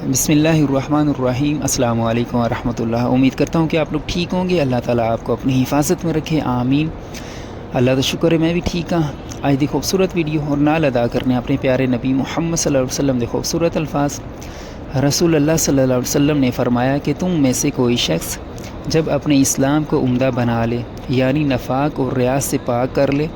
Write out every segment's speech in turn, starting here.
بسم اللہ الرحمن الرحیم، السلام علیکم ورحمۃ اللہ۔ امید کرتا ہوں کہ آپ لوگ ٹھیک ہوں گے۔ اللہ تعالیٰ آپ کو اپنی حفاظت میں رکھے، آمین۔ اللہ کا شکر ہے میں بھی ٹھیک ہوں۔ آج دی خوبصورت ویڈیو اور نال ادا کرنے اپنے پیارے نبی محمد صلی اللہ علیہ وسلم دے خوبصورت الفاظ۔ رسول اللہ صلی اللہ علیہ وسلم نے فرمایا کہ تم میں سے کوئی شخص جب اپنے اسلام کو عمدہ بنا لے، یعنی نفاق اور ریاض سے پاک کر لے،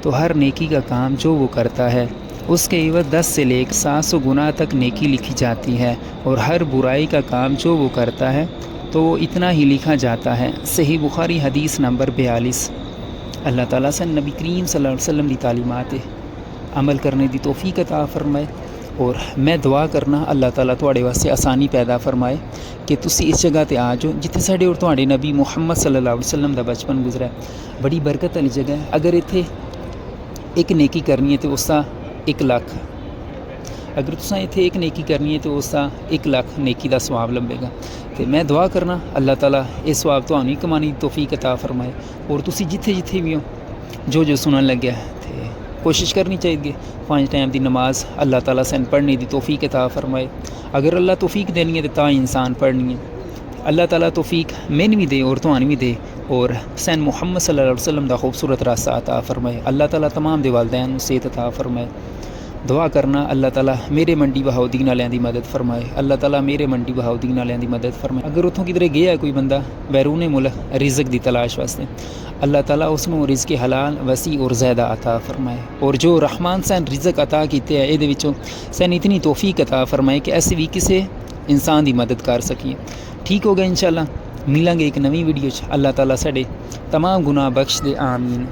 تو ہر نیکی کا کام جو وہ کرتا ہے اس کے عوض 10 سے لے کر 700 گنا تک نیکی لکھی جاتی ہے، اور ہر برائی کا کام جو وہ کرتا ہے تو وہ اتنا ہی لکھا جاتا ہے۔ صحیح بخاری حدیث نمبر 42۔ اللہ تعالیٰ سے نبی کریم صلی اللہ علیہ وسلم دی تعلیمات عمل کرنے دی توفیق عطا فرمائے، اور میں دعا کرنا اللہ تعالیٰ تواڈے واسطے آسانی پیدا فرمائے کہ تسی اس جگہ تے آ جاؤ جتھے ساڈے اور تواڈے نبی محمد صلی اللہ علیہ وسلم دا بچپن گزرا ہے۔ بڑی برکت والی جگہ ہے۔ اگر اتھے ایک نیکی کرنی ہے تو اس کا 1 لاکھ، اگر تساں اتھے ایک نیکی کرنی ہے تو اس کا 1 لاکھ نیکی دا ثواب لبے گا۔ تو میں دعا کرنا اللہ تعالیٰ اس ثواب تانوں کمانے دی توفیق عطا فرمائے، اور تسی جتھے جتھے بھی ہو جو سنن لگیا ہے تے کوشش کرنی چاہیے 5 ٹائم دی نماز اللہ تعالیٰ سے پڑھنے دی توفیق عطا فرمائے۔ اگر اللہ توفیق دینی ہے تو تا انسان پڑھنی ہے۔ اللہ تعالیٰ توفیق میں بھی دے اور تانوں بھی دے، اور حسین محمد صلی اللہ علیہ وسلم دا خوبصورت راستہ عطا فرمائے۔ اللہ تعالیٰ تمام دے والدین صحت عطا فرمائے۔ دعا کرنا اللہ تعالیٰ میرے منڈی بہاؤدین والوں دی مدد فرمائے۔ اللہ تعالیٰ میرے منڈی بہاؤدین والوں دی مدد فرمائے۔ اگر اتوں کدھر گیا ہے کوئی بندہ بیرون ملک رزق دی تلاش واسطے، اللہ تعالیٰ اس نوں رزق حلال وسیع اور زیادہ عطا فرمائے، اور جو رحمان سین رزق عطا کیتے ہیں یہ وچوں سین اتنی توفیق عطا فرمائے کہ ایسے بھی کسی انسان دی مدد کر سکیے۔ ٹھیک ہوگا انشاءاللہ، ملیں گے ایک نویں ویڈیو چ۔ اللہ تعالیٰ ساڈے تمام گناہ بخش دے، آمین۔